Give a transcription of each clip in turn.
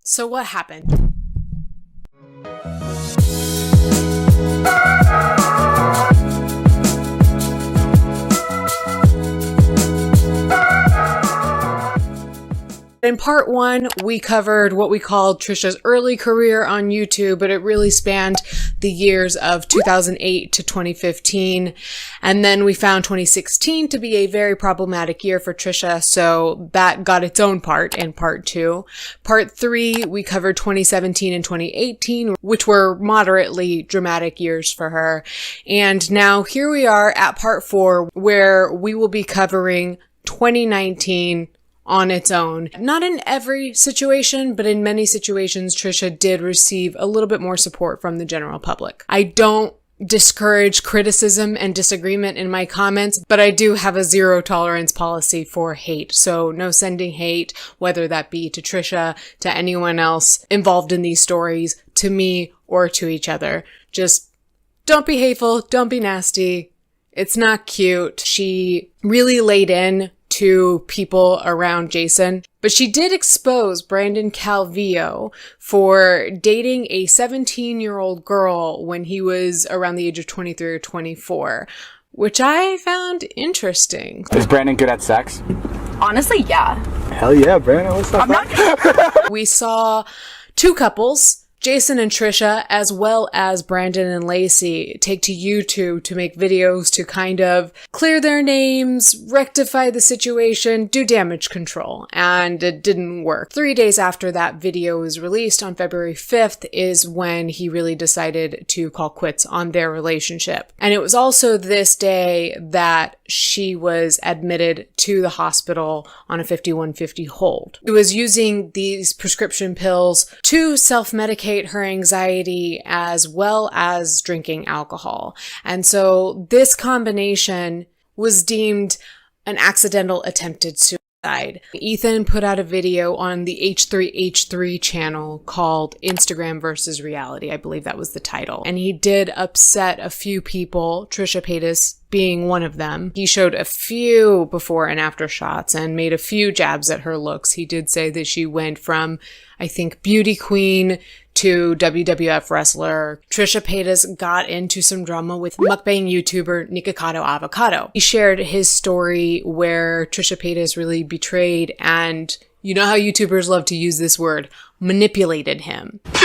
So what happened? In part one, we covered what we called Trisha's early career on YouTube, but it really spanned the years of 2008 to 2015. And then we found 2016 to be a very problematic year for Trisha, so that got its own part in part two. Part three, we covered 2017 and 2018, which were moderately dramatic years for her. And now here we are at part four, where we will be covering 2019 on its own. Not in every situation, but in many situations, Trisha did receive a little bit more support from the general public. I don't discourage criticism and disagreement in my comments, but I do have a zero tolerance policy for hate. So no sending hate, whether that be to Trisha, to anyone else involved in these stories, to me, or to each other. Just don't be hateful, don't be nasty. It's not cute. She really laid in to people around Jason, but she did expose Brandon Calvillo for dating a 17-year-old girl when he was around the age of 23 or 24, which I found interesting. Is Brandon good at sex? Honestly, yeah. Hell yeah, Brandon. What's up? We saw two couples, Jason and Trisha, as well as Brandon and Lacey, take to YouTube to make videos to kind of clear their names, rectify the situation, do damage control, and it didn't work. 3 days after that video was released on February 5th is when he really decided to call quits on their relationship. And it was also this day that she was admitted to the hospital on a 5150 hold. She was using these prescription pills to self-medicate her anxiety as well as drinking alcohol. And so this combination was deemed an accidental attempted suicide. Ethan put out a video on the H3H3 channel called Instagram versus Reality. I believe that was the title. And he did upset a few people, Trisha Paytas being one of them. He showed a few before and after shots and made a few jabs at her looks. He did say that she went from, I think, beauty queen to WWF wrestler. Trisha Paytas got into some drama with mukbang YouTuber Nicocado Avocado. He shared his story where Trisha Paytas really betrayed and, you know how YouTubers love to use this word, manipulated him. This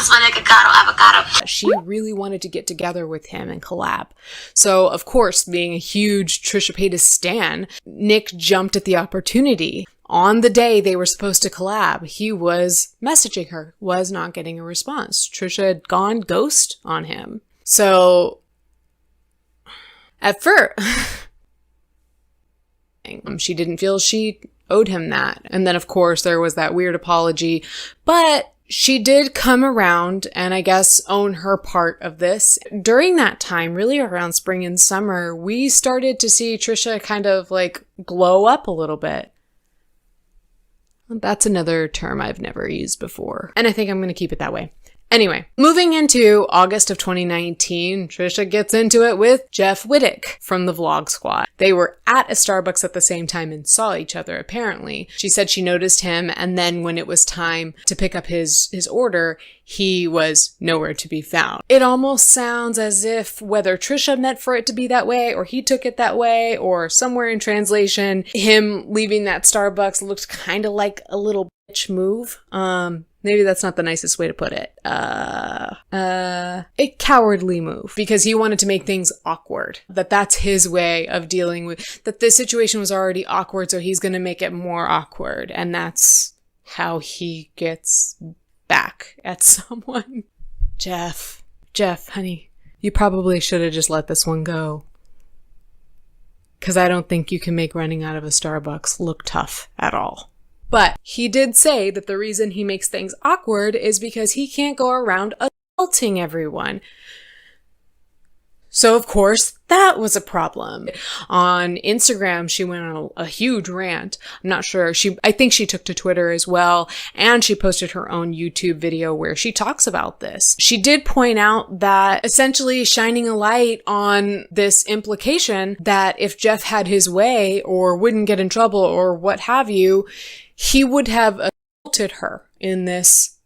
is my Nicocado Avocado. She really wanted to get together with him and collab. So, of course, being a huge Trisha Paytas stan, Nick jumped at the opportunity. On the day they were supposed to collab, he was messaging her, was not getting a response. Trisha had gone ghost on him. So, at first, she didn't feel she owed him that. And then, of course, there was that weird apology. But she did come around and I guess own her part of this. During that time, really around spring and summer, we started to see Trisha kind of like glow up a little bit. That's another term I've never used before, and I think I'm going to keep it that way. Anyway, moving into August of 2019, Trisha gets into it with Jeff Wittick from the Vlog Squad. They were at a Starbucks at the same time and saw each other, apparently. She said she noticed him, and then when it was time to pick up his order, he was nowhere to be found. It almost sounds as if whether Trisha meant for it to be that way, or he took it that way, or somewhere in translation, him leaving that Starbucks looked kind of like a little bitch move. Maybe that's not the nicest way to put it. A cowardly move. Because he wanted to make things awkward. That's his way of dealing with, that this situation was already awkward, so he's gonna make it more awkward. And that's how he gets back at someone. Jeff, honey, you probably should have just let this one go. Because I don't think you can make running out of a Starbucks look tough at all. But he did say that the reason he makes things awkward is because he can't go around assaulting everyone. So of course, that was a problem. On Instagram, she went on a huge rant. I'm not sure. I think she took to Twitter as well, and she posted her own YouTube video where she talks about this. She did point out that essentially shining a light on this implication that if Jeff had his way or wouldn't get in trouble or what have you, he would have assaulted her in this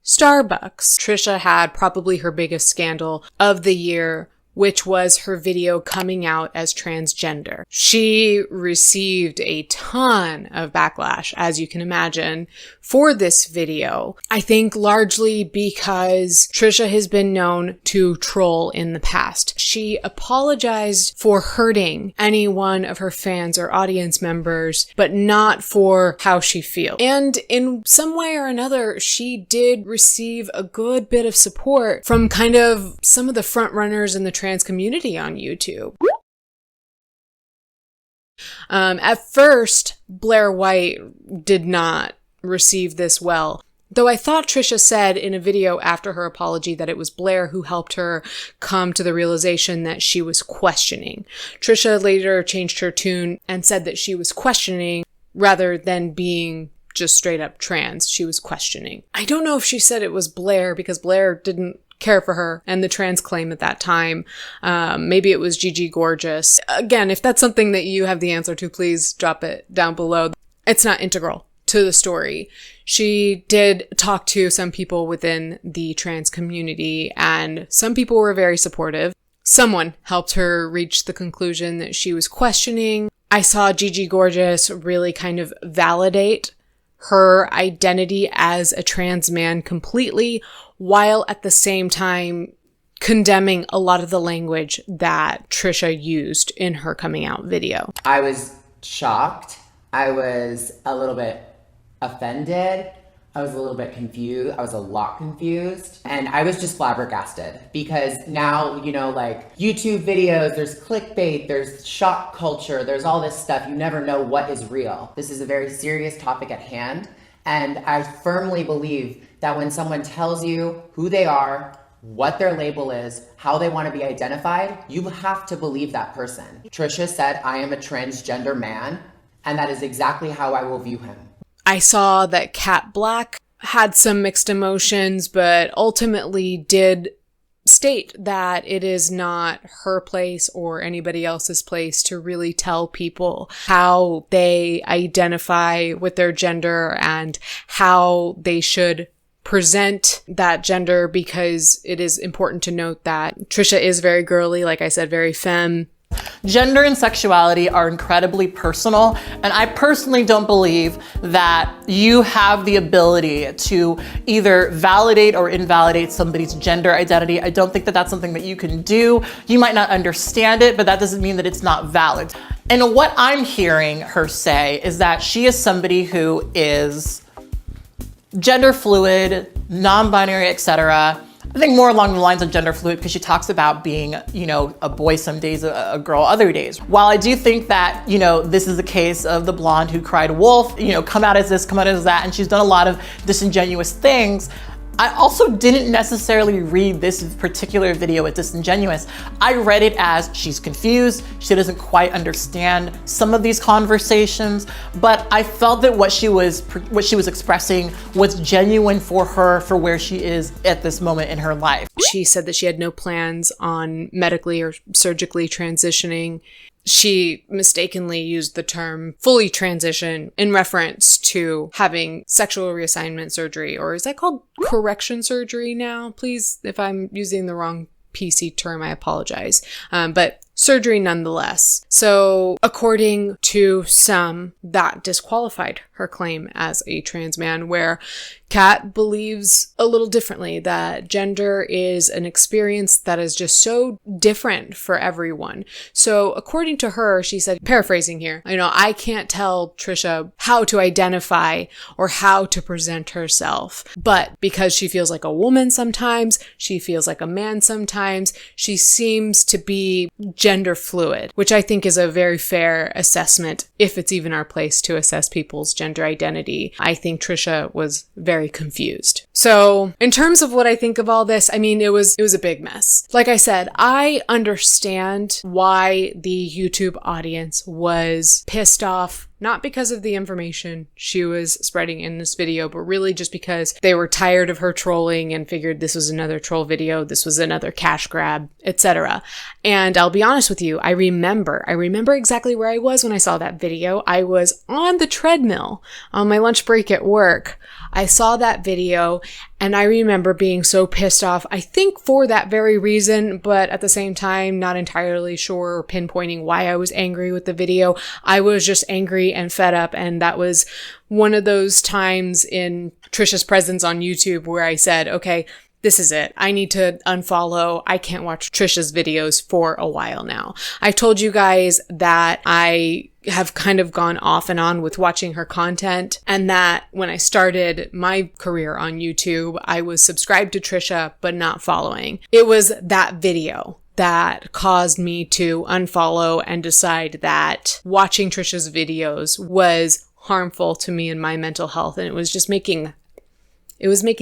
Starbucks. Trisha had probably her biggest scandal of the year, which was her video coming out as transgender. She received a ton of backlash, as you can imagine, for this video. I think largely because Trisha has been known to troll in the past. She apologized for hurting any one of her fans or audience members, but not for how she feels. And in some way or another, she did receive a good bit of support from kind of some of the front runners in the trans community on YouTube. At first, Blaire White did not receive this well, though I thought Trisha said in a video after her apology that it was Blaire who helped her come to the realization that she was questioning. Trisha later changed her tune and said that she was questioning rather than being just straight up trans. She was questioning. I don't know if she said it was Blaire because Blaire didn't care for her and the trans claim at that time. Maybe it was Gigi Gorgeous. Again, if that's something that you have the answer to, please drop it down below. It's not integral to the story. She did talk to some people within the trans community, and some people were very supportive. Someone helped her reach the conclusion that she was questioning. I saw Gigi Gorgeous really kind of validate her identity as a trans man completely, while at the same time condemning a lot of the language that Trisha used in her coming out video. I was shocked. I was a little bit offended. I was a little bit confused. I was a lot confused. And I was just flabbergasted because now, you know, like YouTube videos, there's clickbait, there's shock culture, there's all this stuff. You never know what is real. This is a very serious topic at hand. And I firmly believe that when someone tells you who they are, what their label is, how they want to be identified, you have to believe that person. Trisha said, I am a transgender man, and that is exactly how I will view him. I saw that Kat Blaque had some mixed emotions, but ultimately did state that it is not her place or anybody else's place to really tell people how they identify with their gender and how they should present that gender, because it is important to note that Trisha is very girly, like I said, very femme. Gender and sexuality are incredibly personal, and I personally don't believe that you have the ability to either validate or invalidate somebody's gender identity. I don't think that that's something that you can do. You might not understand it, but that doesn't mean that it's not valid. And what I'm hearing her say is that she is somebody who is gender fluid, non-binary, etc. I think more along the lines of gender fluid, because she talks about being, you know, a boy some days, a girl other days. While I do think that, you know, this is a case of the blonde who cried wolf, you know, come out as this, come out as that, and she's done a lot of disingenuous things, I also didn't necessarily read this particular video as disingenuous. I read it as she's confused, she doesn't quite understand some of these conversations, but I felt that what she was expressing was genuine for her, for where she is at this moment in her life. She said that she had no plans on medically or surgically transitioning. She mistakenly used the term fully transition in reference to having sexual reassignment surgery, or is that called correction surgery now? Please, if I'm using the wrong PC term, I apologize. But surgery nonetheless. So according to some, that disqualified her claim as a trans man, where Kat believes a little differently, that gender is an experience that is just so different for everyone. So according to her, she said, paraphrasing here, you know, I can't tell Trisha how to identify or how to present herself, but because she feels like a woman sometimes, she feels like a man sometimes, she seems to be gender fluid, which I think is a very fair assessment if it's even our place to assess people's gender identity. I think Trisha was very confused. So in terms of what I think of all this, I mean, it was a big mess. Like I said, I understand why the YouTube audience was pissed off, not because of the information she was spreading in this video, but really just because they were tired of her trolling and figured this was another troll video, this was another cash grab, etc. And I'll be honest with you, I remember exactly where I was when I saw that video. I was on the treadmill on my lunch break at work. I saw that video and I remember being so pissed off, I think for that very reason, but at the same time, not entirely sure or pinpointing why I was angry with the video. I was just angry and fed up, and that was one of those times in Trisha's presence on YouTube where I said, okay, this is it. I need to unfollow. I can't watch Trisha's videos for a while now. I've told you guys that I have kind of gone off and on with watching her content, and that when I started my career on YouTube, I was subscribed to Trisha, but not following. It was that video that caused me to unfollow and decide that watching Trisha's videos was harmful to me and my mental health, and it was making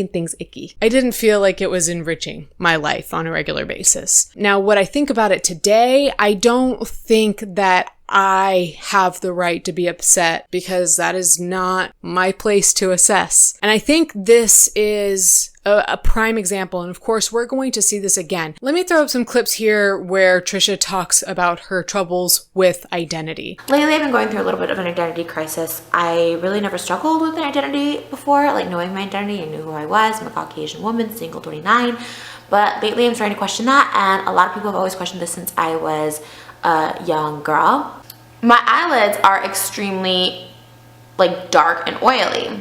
things icky. I didn't feel like it was enriching my life on a regular basis. Now, what I think about it today, I don't think that I have the right to be upset, because that is not my place to assess. And I think this is a prime example, and of course we're going to see this again. Let me throw up some clips here where Trisha talks about her troubles with identity. Lately I've been going through a little bit of an identity crisis. I really never struggled with an identity before, like knowing my identity. I knew who I was. I'm a Caucasian woman, single, 29. But lately I'm starting to question that, and a lot of people have always questioned this since I was a young girl. My eyelids are extremely like dark and oily,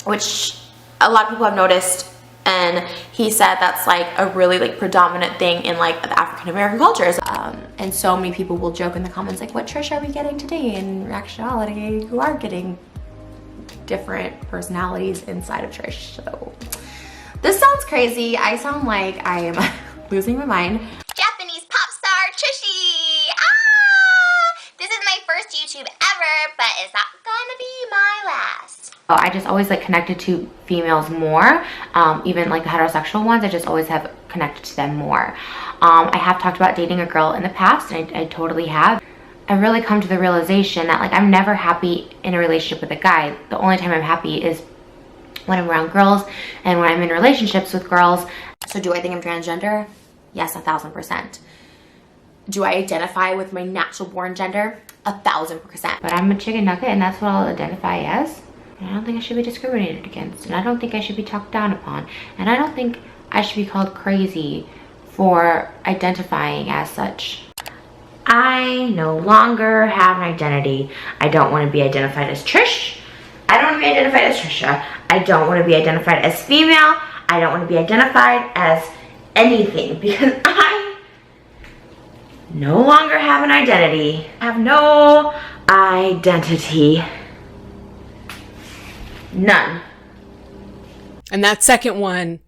which a lot of people have noticed, and he said that's like a really like predominant thing in like the African American cultures. And so many people will joke in the comments like, what Trisha are we getting today in reactionality? Who are getting different personalities inside of Trish. So this sounds crazy. I sound like I am losing my mind. Japanese pop star Trishi. This is my first YouTube ever, but it's not gonna be my last. I just always like connected to females more, even like the heterosexual ones. I just always have connected to them more. I have talked about dating a girl in the past, and I totally have. I've really come to the realization that like I'm never happy in a relationship with a guy. The only time I'm happy is when I'm around girls and when I'm in relationships with girls. So do I think I'm transgender? Yes, 1000%. Do I identify with my natural born gender? 1000%. But I'm a chicken nugget, and that's what I'll identify as. And I don't think I should be discriminated against, and I don't think I should be talked down upon, and I don't think I should be called crazy for identifying as such. I no longer have an identity. I don't want to be identified as Trish. I don't want to be identified as Trisha. I don't want to be identified as female. I don't want to be identified as anything, because I no longer have an identity. I have no identity. None. And that second one,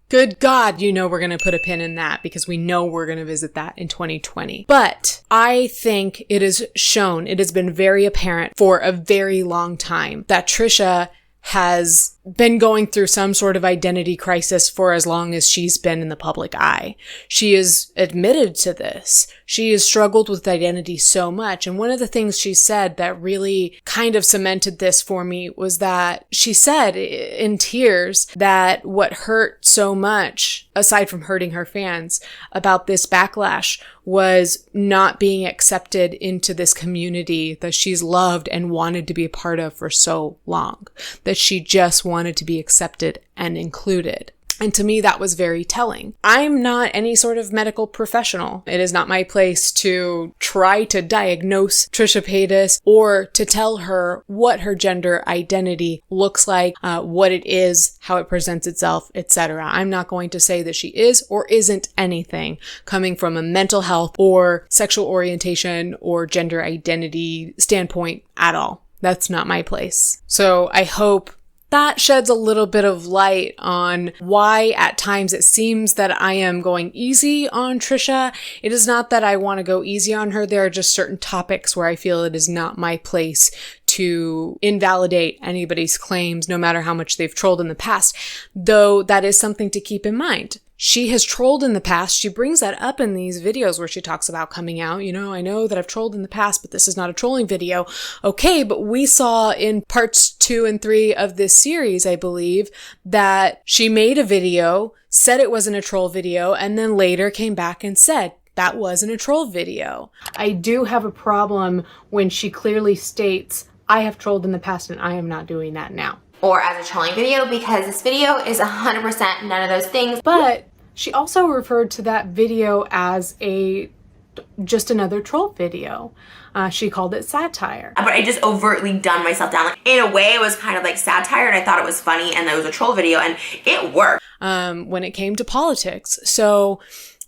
good God, you know we're going to put a pin in that, because we know we're going to visit that in 2020. But I think it is shown, it has been very apparent for a very long time that Trisha has been going through some sort of identity crisis for as long as she's been in the public eye. She is admitted to this. She has struggled with identity so much. And one of the things she said that really kind of cemented this for me was that she said in tears that what hurt so much, aside from hurting her fans, about this backlash was not being accepted into this community that she's loved and wanted to be a part of for so long, that she just wanted to be accepted and included. And to me, that was very telling. I'm not any sort of medical professional. It is not my place to try to diagnose Trisha Paytas or to tell her what her gender identity looks like, what it is, how it presents itself, etc. I'm not going to say that she is or isn't anything coming from a mental health or sexual orientation or gender identity standpoint at all. That's not my place. So I hope That sheds a little bit of light on why at times it seems that I am going easy on Trisha. It is not that I want to go easy on her. There are just certain topics where I feel it is not my place to invalidate anybody's claims, no matter how much they've trolled in the past. Though that is something to keep in mind. She has trolled in the past. She brings that up in these videos where she talks about coming out. You know, I know that I've trolled in the past, but this is not a trolling video. Okay, but we saw in parts 2 and 3 of this series, I believe, that she made a video, said it wasn't a troll video, and then later came back and said, that wasn't a troll video. I do have a problem when she clearly states, I have trolled in the past and I am not doing that now. Or as a trolling video, because this video is 100% none of those things. But she also referred to that video as just another troll video. She called it satire. But I just overtly dumbed myself down. Like, in a way, it was kind of like satire, and I thought it was funny, and it was a troll video, and it worked. When it came to politics. So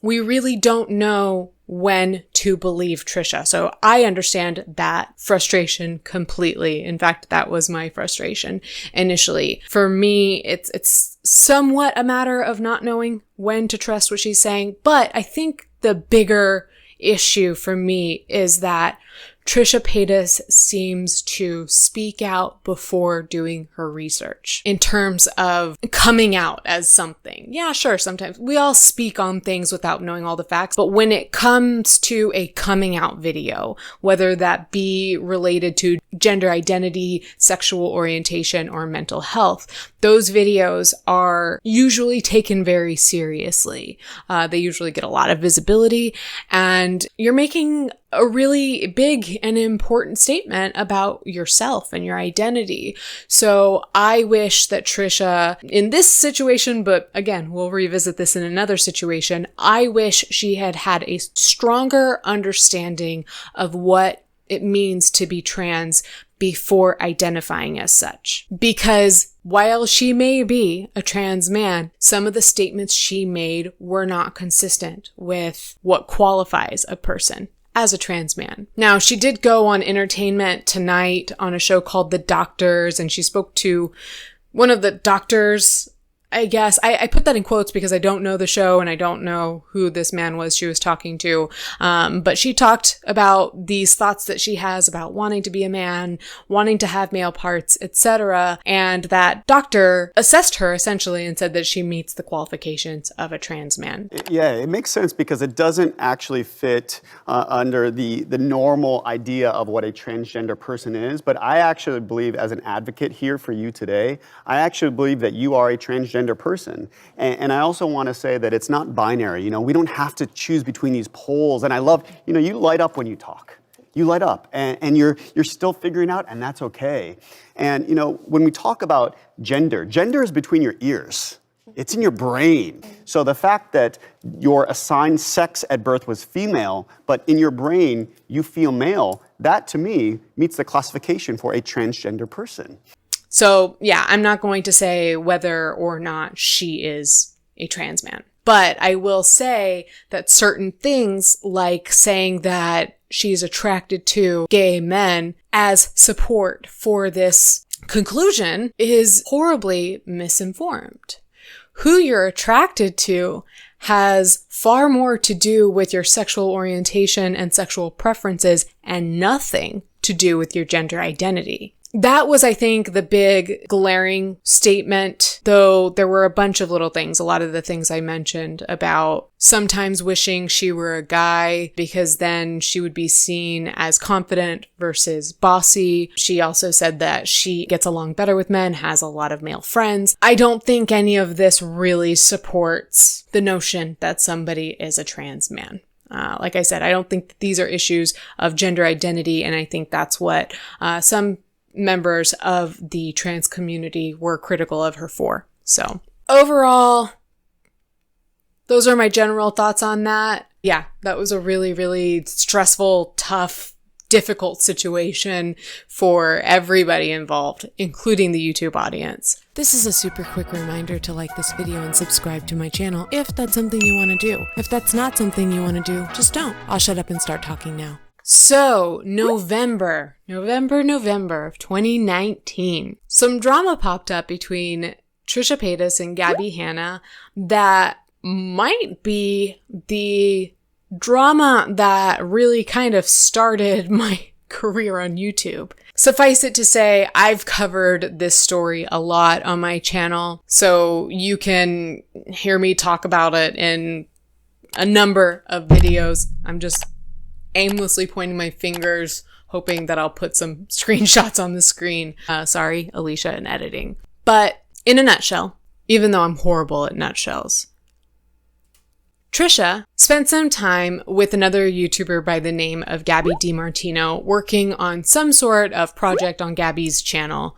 we really don't know when to believe Trisha. So I understand that frustration completely. In fact, that was my frustration initially. For me, it's somewhat a matter of not knowing when to trust what she's saying. But I think the bigger issue for me is that Trisha Paytas seems to speak out before doing her research in terms of coming out as something. Yeah, sure, sometimes we all speak on things without knowing all the facts, but when it comes to a coming out video, whether that be related to gender identity, sexual orientation, or mental health, those videos are usually taken very seriously. They usually get a lot of visibility, and you're making a really big and important statement about yourself and your identity. So I wish that Trisha, in this situation, but again, we'll revisit this in another situation, I wish she had had a stronger understanding of what it means to be trans before identifying as such. Because while she may be a trans man, some of the statements she made were not consistent with what qualifies a person as a trans man. Now, she did go on Entertainment Tonight on a show called The Doctors, and she spoke to one of the doctors, I guess. I put that in quotes because I don't know the show and I don't know who this man was she was talking to. But she talked about these thoughts that she has about wanting to be a man, wanting to have male parts, etc. And that doctor assessed her essentially and said that she meets the qualifications of a trans man. Yeah, it makes sense because it doesn't actually fit under the normal idea of what a transgender person is. But I actually believe, as an advocate here for you today, I actually believe that you are a transgender person. And I also want to say that it's not binary. You know, we don't have to choose between these poles. And I love, you know, you light up when you talk. You light up and you're still figuring out, and that's okay. And, you know, when we talk about gender is between your ears. It's in your brain. So the fact that your assigned sex at birth was female, but in your brain you feel male, that to me meets the classification for a transgender person. So yeah, I'm not going to say whether or not she is a trans man, but I will say that certain things like saying that she's attracted to gay men as support for this conclusion is horribly misinformed. Who you're attracted to has far more to do with your sexual orientation and sexual preferences and nothing to do with your gender identity. That was, I think, the big glaring statement, though there were a bunch of little things. A lot of the things I mentioned about sometimes wishing she were a guy because then she would be seen as confident versus bossy. She also said that she gets along better with men, has a lot of male friends. I don't think any of this really supports the notion that somebody is a trans man. Like I said, I don't think that these are issues of gender identity, and I think that's what some members of the trans community were critical of her for. So overall, those are my general thoughts on that. Yeah, that was a really, really stressful, tough, difficult situation for everybody involved, including the YouTube audience. This is a super quick reminder to like this video and subscribe to my channel if that's something you want to do. If that's not something you want to do, just don't. I'll shut up and start talking now. So, November of 2019, some drama popped up between Trisha Paytas and Gabbie Hanna that might be the drama that really kind of started my career on YouTube. Suffice it to say, I've covered this story a lot on my channel, so you can hear me talk about it in a number of videos. I'm just aimlessly pointing my fingers, hoping that I'll put some screenshots on the screen. Sorry, Alicia, in editing. But in a nutshell, even though I'm horrible at nutshells, Trisha spent some time with another YouTuber by the name of Gabi Demartino working on some sort of project on Gabi's channel,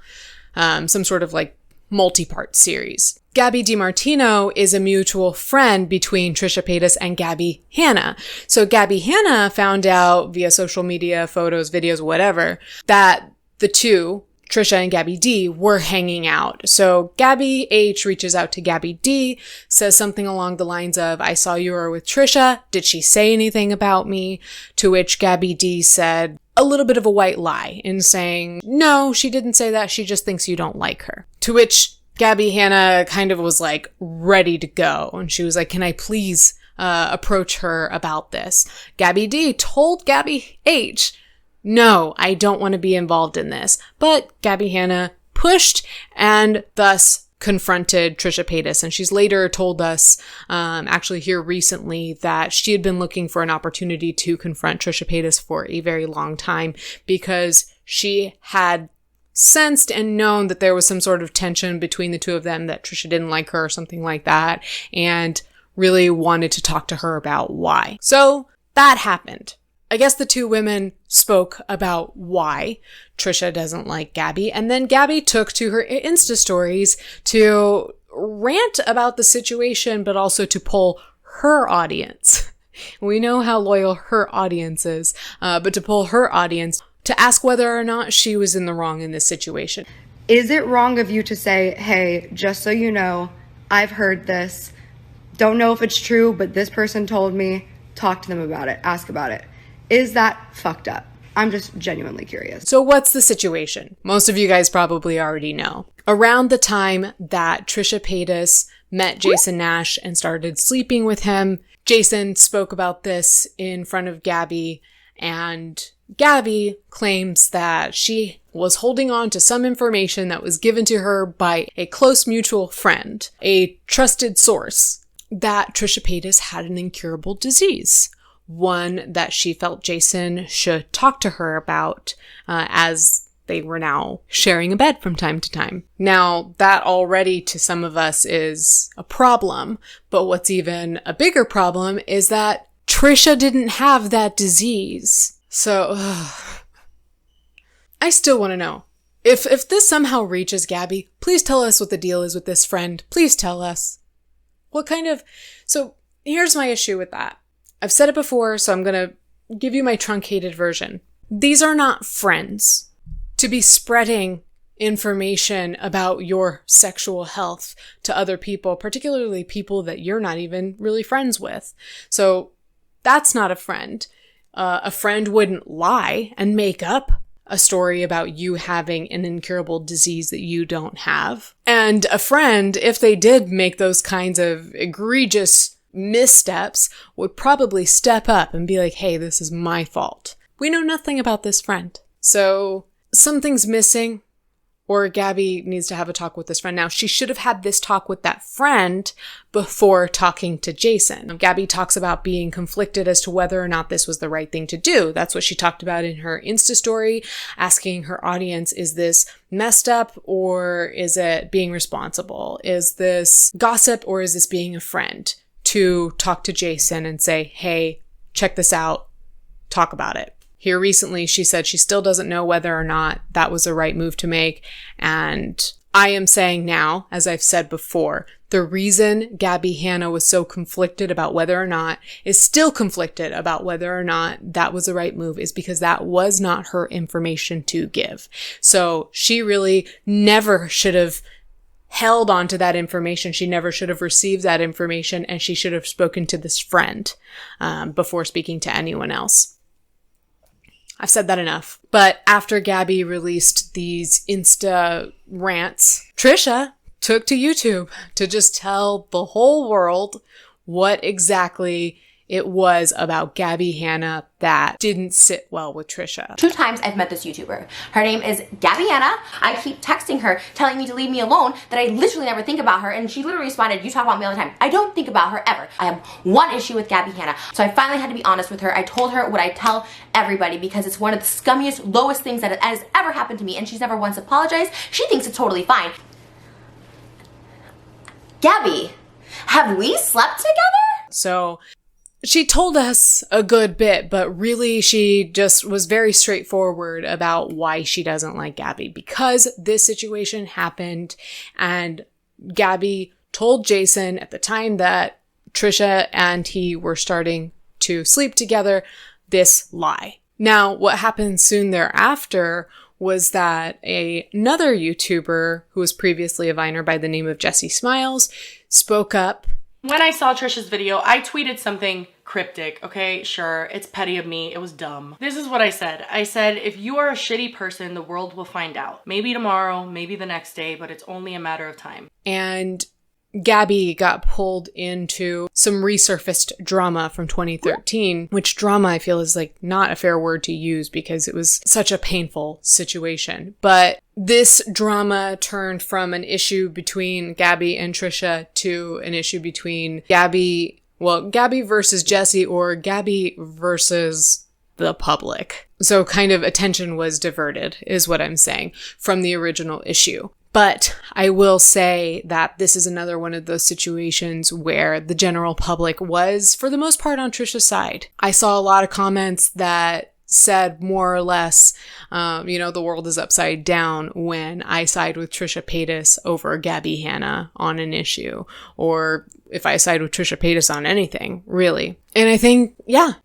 some sort of like multi-part series. Gabi Demartino is a mutual friend between Trisha Paytas and Gabbie Hanna. So Gabbie Hanna found out via social media, photos, videos, whatever, that the two, Trisha and Gabi D, were hanging out. So Gabi H reaches out to Gabi D, says something along the lines of, I saw you were with Trisha. Did she say anything about me? To which Gabi D said a little bit of a white lie in saying, no, she didn't say that. She just thinks you don't like her. To which Gabbie Hanna kind of was like ready to go. And she was like, can I please approach her about this? Gabi D told Gabi H, no, I don't want to be involved in this. But Gabbie Hanna pushed and thus confronted Trisha Paytas. And she's later told us, actually here recently, that she had been looking for an opportunity to confront Trisha Paytas for a very long time because she had sensed and known that there was some sort of tension between the two of them, that Trisha didn't like her or something like that, and really wanted to talk to her about why. So that happened. I guess the two women spoke about why Trisha doesn't like Gabi, and then Gabi took to her Insta stories to rant about the situation, but also to poll her audience. We know how loyal her audience is, but to poll her audience to ask whether or not she was in the wrong in this situation. Is it wrong of you to say, hey, just so you know, I've heard this, don't know if it's true, but this person told me, talk to them about it, ask about it. Is that fucked up? I'm just genuinely curious. So what's the situation? Most of you guys probably already know. Around the time that Trisha Paytas met Jason Nash and started sleeping with him, Jason spoke about this in front of Gabi, and Gabi claims that she was holding on to some information that was given to her by a close mutual friend, a trusted source, that Trisha Paytas had an incurable disease. One that she felt Jason should talk to her about, as they were now sharing a bed from time to time. Now, that already to some of us is a problem, but what's even a bigger problem is that Trisha didn't have that disease. So, I still want to know. If this somehow reaches Gabi, please tell us what the deal is with this friend. Please tell us. So, here's my issue with that. I've said it before, so I'm going to give you my truncated version. These are not friends to be spreading information about your sexual health to other people, particularly people that you're not even really friends with. So that's not a friend. A friend wouldn't lie and make up a story about you having an incurable disease that you don't have. And a friend, if they did make those kinds of egregious missteps, would probably step up and be like, hey, this is my fault. We know nothing about this friend. So something's missing, or Gabi needs to have a talk with this friend. Now, she should have had this talk with that friend before talking to Jason. Gabi talks about being conflicted as to whether or not this was the right thing to do. That's what she talked about in her Insta story, asking her audience, is this messed up or is it being responsible? Is this gossip or is this being a friend? To talk to Jason and say, hey, check this out, talk about it. Here recently, she said she still doesn't know whether or not that was the right move to make. And I am saying now, as I've said before, the reason Gabbie Hanna was so conflicted about whether or not, is still conflicted about whether or not that was the right move, is because that was not her information to give. So she really never should have held on to that information. She never should have received that information, and she should have spoken to this friend before speaking to anyone else. I've said that enough. But after Gabi released these Insta rants, Trisha took to YouTube to just tell the whole world what exactly it was about Gabbie Hanna that didn't sit well with Trisha. 2 times I've met this YouTuber. Her name is Gabi Hanna. I keep texting her, telling me to leave me alone, that I literally never think about her, and she literally responded, you talk about me all the time. I don't think about her ever. I have one issue with Gabi Hanna. So I finally had to be honest with her. I told her what I tell everybody because it's one of the scummiest, lowest things that has ever happened to me, and she's never once apologized. She thinks it's totally fine. Gabi, have we slept together? So she told us a good bit, but really she just was very straightforward about why she doesn't like Gabi, because this situation happened and Gabi told Jason at the time that Trisha and he were starting to sleep together this lie. Now, what happened soon thereafter was that another YouTuber who was previously a Viner by the name of Jessi Smiles spoke up. When I saw Trisha's video, I tweeted something cryptic, okay? Sure, it's petty of me, it was dumb. This is what I said. I said, if you are a shitty person, the world will find out. Maybe tomorrow, maybe the next day, but it's only a matter of time. And Gabi got pulled into some resurfaced drama from 2013, which drama I feel is like not a fair word to use because it was such a painful situation. But this drama turned from an issue between Gabi and Trisha to an issue between Gabi versus Jessi, or Gabi versus the public. So kind of attention was diverted, is what I'm saying, from the original issue. But I will say that this is another one of those situations where the general public was, for the most part, on Trisha's side. I saw a lot of comments that said more or less, the world is upside down when I side with Trisha Paytas over Gabi Hanna on an issue, or if I side with Trisha Paytas on anything, really. And I think,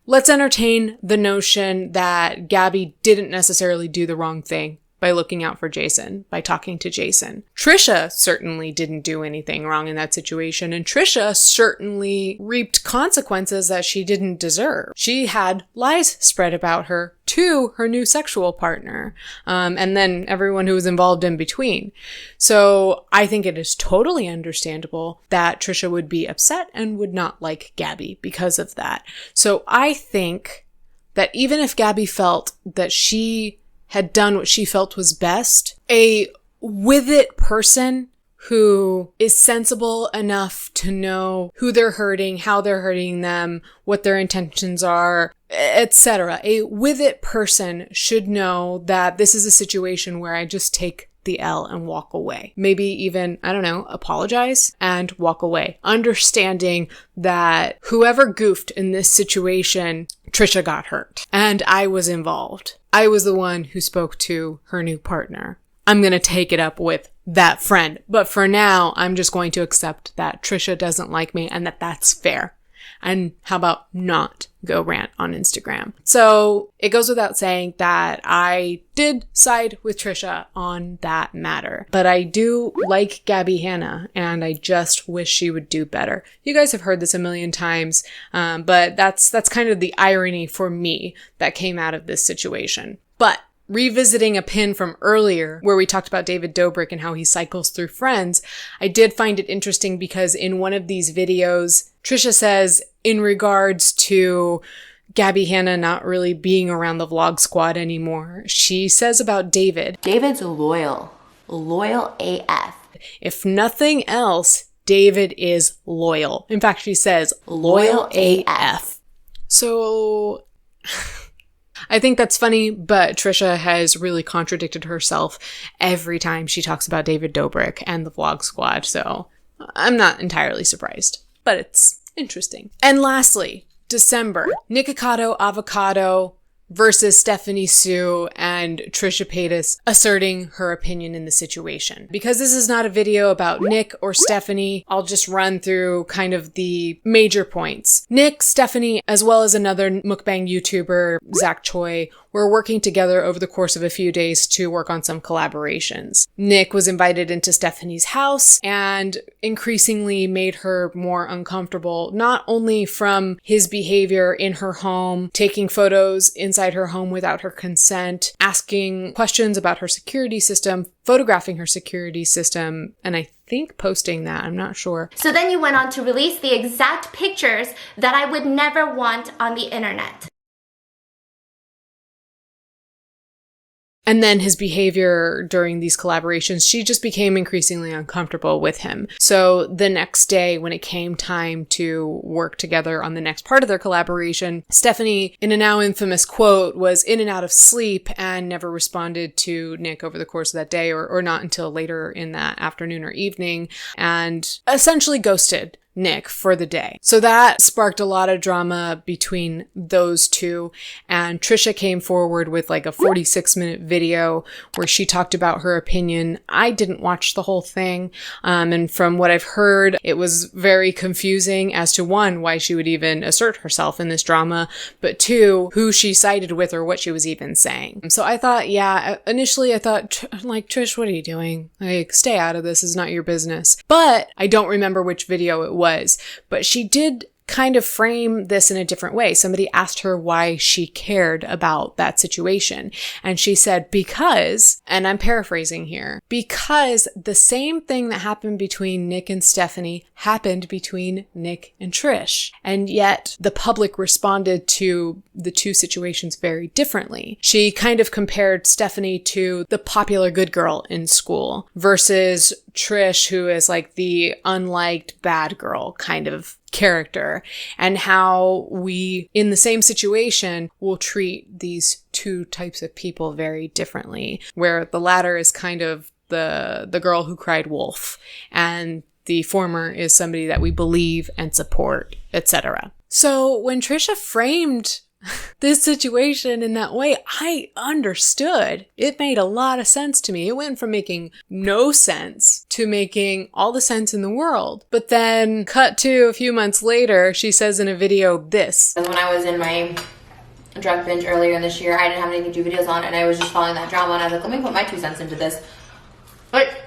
let's entertain the notion that Gabi didn't necessarily do the wrong thing by looking out for Jason, by talking to Jason. Trisha certainly didn't do anything wrong in that situation, and Trisha certainly reaped consequences that she didn't deserve. She had lies spread about her to her new sexual partner, and then everyone who was involved in between. So I think it is totally understandable that Trisha would be upset and would not like Gabi because of that. So I think that even if Gabi felt that she had done what she felt was best, a with it person who is sensible enough to know who they're hurting, how they're hurting them, what their intentions are, etc. A with it person should know that this is a situation where I just take the L and walk away. Maybe even, apologize and walk away. Understanding that whoever goofed in this situation, Trisha got hurt. And I was involved. I was the one who spoke to her new partner. I'm going to take it up with that friend. But for now, I'm just going to accept that Trisha doesn't like me and that that's fair. And how about not go rant on Instagram? So it goes without saying that I did side with Trisha on that matter. But I do like Gabi Hanna, and I just wish she would do better. You guys have heard this a million times, but that's kind of the irony for me that came out of this situation. But revisiting a pin from earlier where we talked about David Dobrik and how he cycles through friends, I did find it interesting because in one of these videos, Trisha says in regards to Gabi Hanna not really being around the vlog squad anymore, she says about David, David's loyal AF. If nothing else, David is loyal. In fact, she says loyal AF. So I think that's funny, but Trisha has really contradicted herself every time she talks about David Dobrik and the vlog squad, so I'm not entirely surprised, but it's interesting. And lastly, December, Nicocado, Avocado versus Stephanie Sue and Trisha Paytas asserting her opinion in the situation. Because this is not a video about Nick or Stephanie, I'll just run through kind of the major points. Nick, Stephanie, as well as another mukbang YouTuber, Zach Choi, were working together over the course of a few days to work on some collaborations. Nick was invited into Stephanie's house and increasingly made her more uncomfortable, not only from his behavior in her home, taking photos in inside her home without her consent, asking questions about her security system, photographing her security system, and I think posting that, I'm not sure. So then you went on to release the exact pictures that I would never want on the internet. And then his behavior during these collaborations, she just became increasingly uncomfortable with him. So the next day, when it came time to work together on the next part of their collaboration, Stephanie, in a now infamous quote, was in and out of sleep and never responded to Nick over the course of that day, or not until later in that afternoon or evening, and essentially ghosted Nick for the day. So that sparked a lot of drama between those two, and Trisha came forward with like a 46-minute video where she talked about her opinion. I didn't watch the whole thing, and from what I've heard, it was very confusing as to one, why she would even assert herself in this drama, but two, who she sided with or what she was even saying. So I thought, initially I thought, like, Trish, what are you doing? Like, stay out of this, it's not your business. But I don't remember which video it was. But she did kind of frame this in a different way. Somebody asked her why she cared about that situation. And she said, because, and I'm paraphrasing here, because the same thing that happened between Nick and Stephanie happened between Nick and Trish. And yet the public responded to the two situations very differently. She kind of compared Stephanie to the popular good girl in school versus Trish, who is like the unliked bad girl kind of character, and how we, in the same situation, will treat these two types of people very differently, where the latter is kind of the girl who cried wolf, and the former is somebody that we believe and support, etc. So when Trisha framed this situation in that way, I understood. It made a lot of sense to me. It went from making no sense to making all the sense in the world. But then cut to a few months later, she says in a video this. When I was in my drug binge earlier this year, I didn't have anything to do videos on, and I was just following that drama, and I was like, let me put my 2 cents into this. But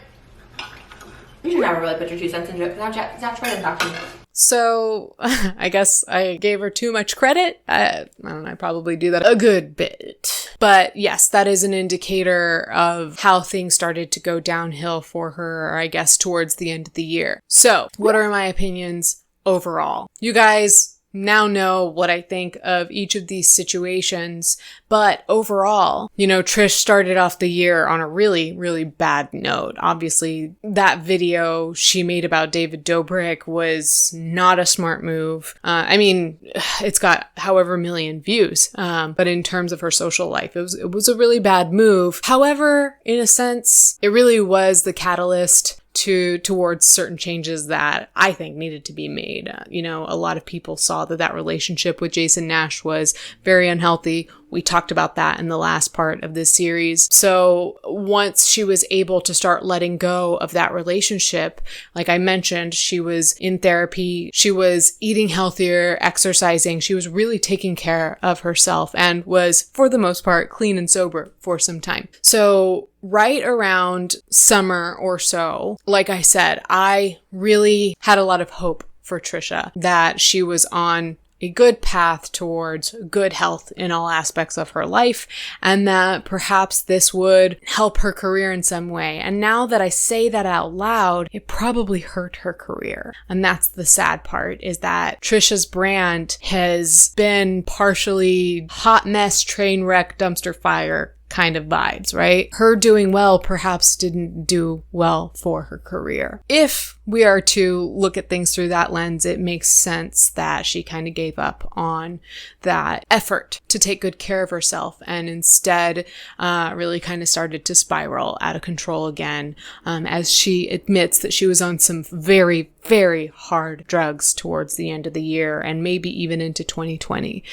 you should never really put your 2 cents into it, because now try to talk to me. So I guess I gave her too much credit. I don't know, I probably do that a good bit. But yes, that is an indicator of how things started to go downhill for her, I guess, towards the end of the year. So what are my opinions overall? You guys now know what I think of each of these situations, but overall, Trish started off the year on a really, really bad note. Obviously, that video she made about David Dobrik was not a smart move. I mean, it's got however million views, but in terms of her social life, it was a really bad move. However, in a sense, it really was the catalyst towards certain changes that I think needed to be made. A lot of people saw that relationship with Jason Nash was very unhealthy. We talked about that in the last part of this series. So once she was able to start letting go of that relationship, like I mentioned, she was in therapy, she was eating healthier, exercising, she was really taking care of herself and was, for the most part, clean and sober for some time. So right around summer or so, like I said, I really had a lot of hope for Trisha that she was on a good path towards good health in all aspects of her life, and that perhaps this would help her career in some way. And now that I say that out loud, it probably hurt her career. And that's the sad part, is that Trisha's brand has been partially hot mess, train wreck, dumpster fire kind of vibes, right? Her doing well perhaps didn't do well for her career. If we are to look at things through that lens, it makes sense that she kind of gave up on that effort to take good care of herself and instead really kind of started to spiral out of control again, as she admits that she was on some very, very hard drugs towards the end of the year and maybe even into 2020.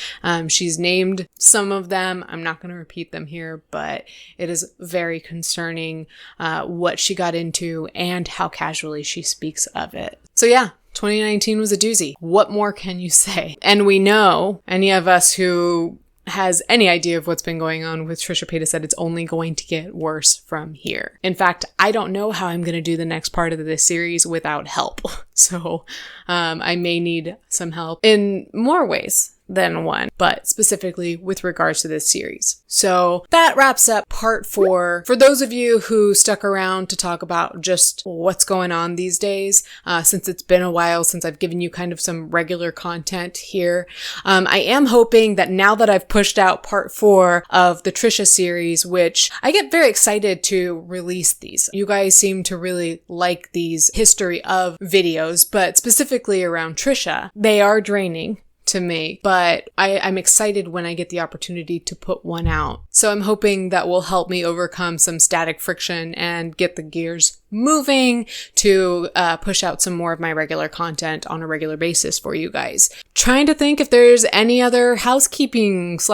She's named some of them. I'm not going to repeat them here, but it is very concerning what she got into and how casually she speaks of it. So yeah, 2019 was a doozy. What more can you say? And we know, any of us who has any idea of what's been going on with Trisha Paytas, said it's only going to get worse from here. In fact, I don't know how I'm going to do the next part of this series without help. So I may need some help in more ways than one, but specifically with regards to this series. So that wraps up part 4. For those of you who stuck around to talk about just what's going on these days, since it's been a while since I've given you kind of some regular content here, I am hoping that now that I've pushed out part 4 of the Trisha series, which I get very excited to release these. You guys seem to really like these history of videos, but specifically around Trisha, they are draining to me, but I'm excited when I get the opportunity to put one out. So I'm hoping that will help me overcome some static friction and get the gears moving to push out some more of my regular content on a regular basis for you guys. Trying to think if there's any other housekeeping /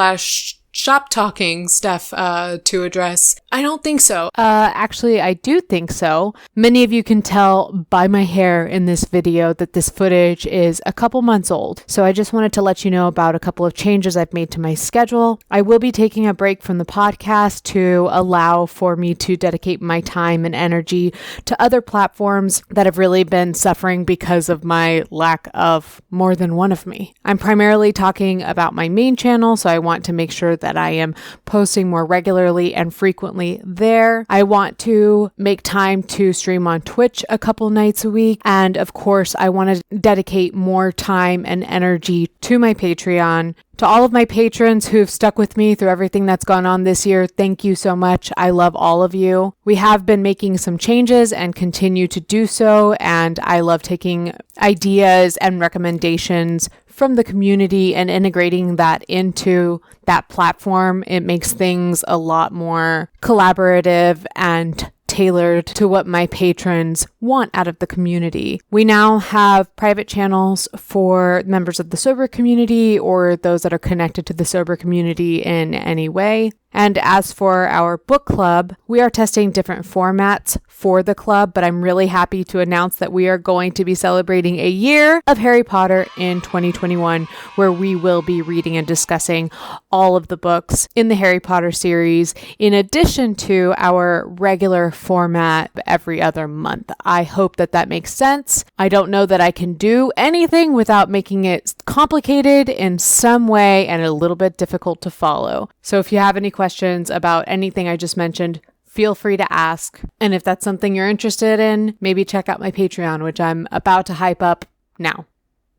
shop talking stuff to address. I don't think so. Actually, I do think so. Many of you can tell by my hair in this video that this footage is a couple months old. So I just wanted to let you know about a couple of changes I've made to my schedule. I will be taking a break from the podcast to allow for me to dedicate my time and energy to other platforms that have really been suffering because of my lack of more than one of me. I'm primarily talking about my main channel, so I want to make sure that I am posting more regularly and frequently there. I want to make time to stream on Twitch a couple nights a week. And of course, I want to dedicate more time and energy to my Patreon. To all of my patrons who've stuck with me through everything that's gone on this year, thank you so much. I love all of you. We have been making some changes and continue to do so, and I love taking ideas and recommendations from the community and integrating that into that platform. It makes things a lot more collaborative and tailored to what my patrons want out of the community. We now have private channels for members of the sober community or those that are connected to the sober community in any way. And as for our book club, we are testing different formats for the club, but I'm really happy to announce that we are going to be celebrating a year of Harry Potter in 2021, where we will be reading and discussing all of the books in the Harry Potter series, in addition to our regular format every other month. I hope that that makes sense. I don't know that I can do anything without making it complicated in some way and a little bit difficult to follow. So if you have any questions about anything I just mentioned, feel free to ask. And if that's something you're interested in, maybe check out my Patreon, which I'm about to hype up now.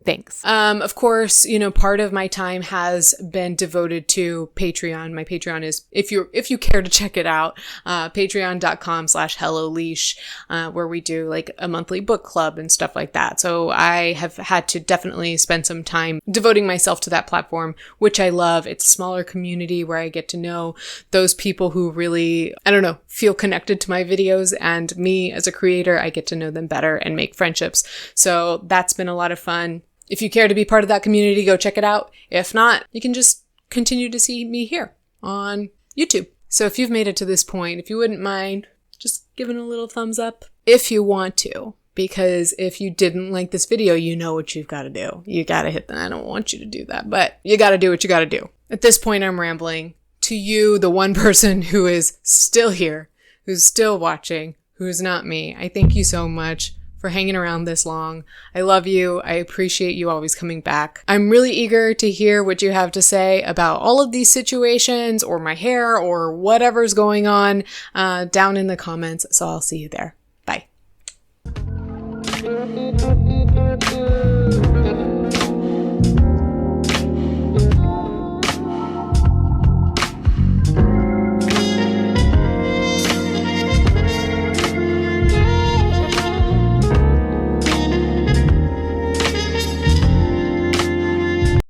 Thanks. Of course, part of my time has been devoted to Patreon. My Patreon is, if you care to check it out, patreon.com/helloleesh, where we do like a monthly book club and stuff like that. So I have had to definitely spend some time devoting myself to that platform, which I love. It's a smaller community where I get to know those people who really, feel connected to my videos, and me as a creator, I get to know them better and make friendships. So that's been a lot of fun. If you care to be part of that community, go check it out. If not, you can just continue to see me here on YouTube. So if you've made it to this point, if you wouldn't mind just giving a little thumbs up if you want to, because if you didn't like this video, you know what you've got to do. You got to hit I don't want you to do that, but you got to do what you got to do. At this point, I'm rambling. To you, the one person who is still here, who's still watching, who's not me, I thank you so much for hanging around this long. I love you. I appreciate you always coming back. I'm really eager to hear what you have to say about all of these situations or my hair or whatever's going on down in the comments. So I'll see you there. Bye.